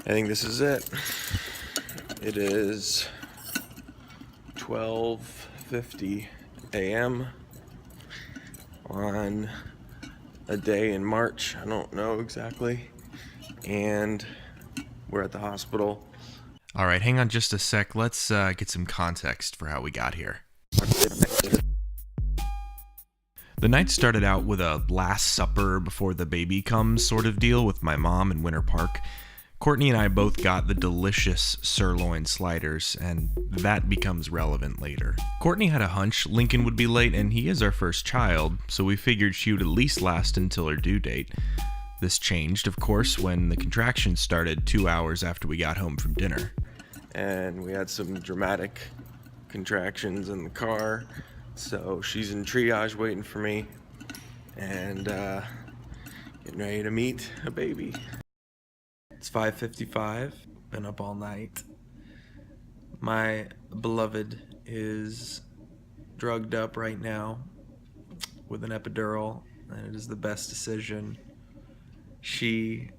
I think this is it. It is 12:50 a.m. on a day in March. I don't know exactly. And we're at the hospital. All right, hang on just a sec. Let's get some context for how we got here. The night started out with a Last Supper before the baby comes sort of deal with my mom in Winter Park. Courtney and I both got the delicious sirloin sliders, and that becomes relevant later. Courtney had a hunch Lincoln would be late, and he is our first child, so we figured she would at least last until her due date. This changed, of course, when the contractions started 2 hours after we got home from dinner. And we had some dramatic contractions in the car, so she's in triage waiting for me, and getting ready to meet a baby. It's 5:55, been up all night. My beloved is drugged up right now with an epidural, and it is the best decision she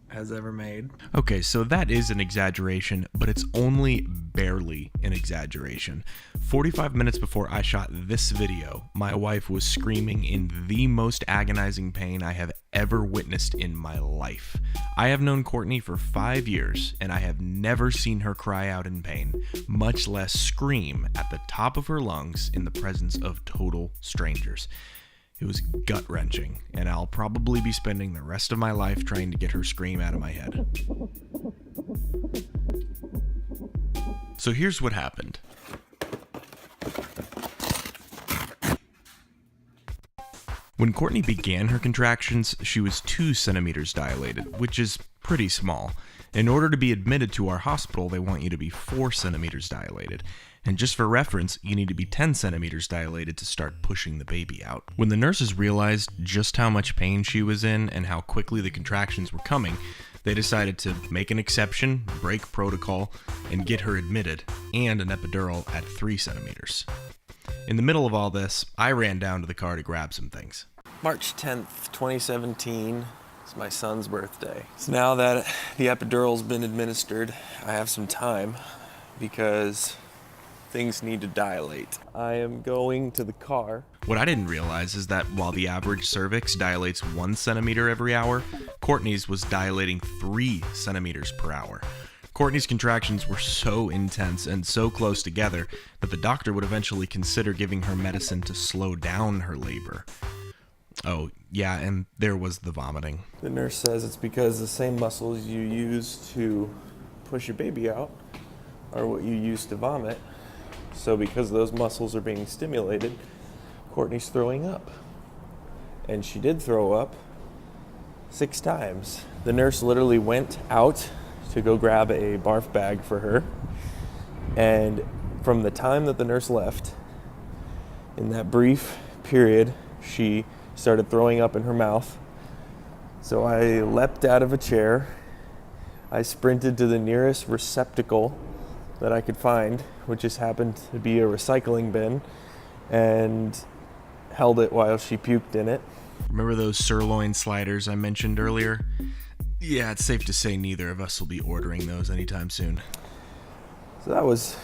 has ever made. Okay, so that is an exaggeration, but it's only barely an exaggeration. 45 minutes before I shot this video, my wife was screaming in the most agonizing pain I have ever witnessed in my life. I have known Courtney for 5 years, and I have never seen her cry out in pain, much less scream at the top of her lungs in the presence of total strangers. It was gut-wrenching, and I'll probably be spending the rest of my life trying to get her scream out of my head. So here's what happened. When Courtney began her contractions, she was 2 centimeters dilated, which is pretty small. In order to be admitted to our hospital, they want you to be 4 centimeters dilated. And just for reference, you need to be 10 centimeters dilated to start pushing the baby out. When the nurses realized just how much pain she was in and how quickly the contractions were coming, they decided to make an exception, break protocol, and get her admitted, and an epidural at 3 centimeters. In the middle of all this, I ran down to the car to grab some things. March 10th, 2017 is my son's birthday. So now that the epidural's been administered, I have some time because things need to dilate. I am going to the car. What I didn't realize is that while the average cervix dilates 1 centimeter every hour, Courtney's was dilating 3 centimeters per hour. Courtney's contractions were so intense and so close together that the doctor would eventually consider giving her medicine to slow down her labor. Oh, yeah, and there was the vomiting. The nurse says it's because the same muscles you use to push your baby out are what you use to vomit. So because those muscles are being stimulated, Courtney's throwing up. And she did throw up 6 times. The nurse literally went out to go grab a barf bag for her. And from the time that the nurse left, in that brief period, she started throwing up in her mouth. So I leapt out of a chair. I sprinted to the nearest receptacle that I could find, which just happened to be a recycling bin, and held it while she puked in it. Remember those sirloin sliders I mentioned earlier? Yeah, it's safe to say neither of us will be ordering those anytime soon. So that was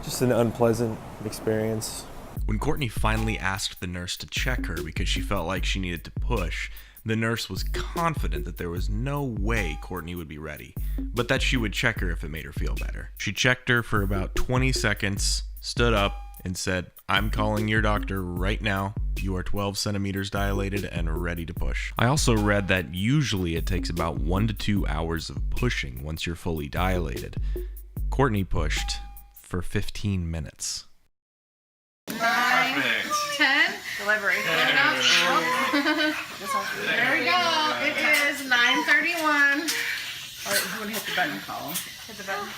just an unpleasant experience. When Courtney finally asked the nurse to check her because she felt like she needed to push, the nurse was confident that there was no way Courtney would be ready, but that she would check her if it made her feel better. She checked her for about 20 seconds, stood up, and said, "I'm calling your doctor right now. You are 12 centimeters dilated and ready to push." I also read that usually it takes about 1 to 2 hours of pushing once you're fully dilated. Courtney pushed for 15 minutes. 9, 10. Delivery. There we go. It is 9:31. All right, you want to hit the button? Hit the button.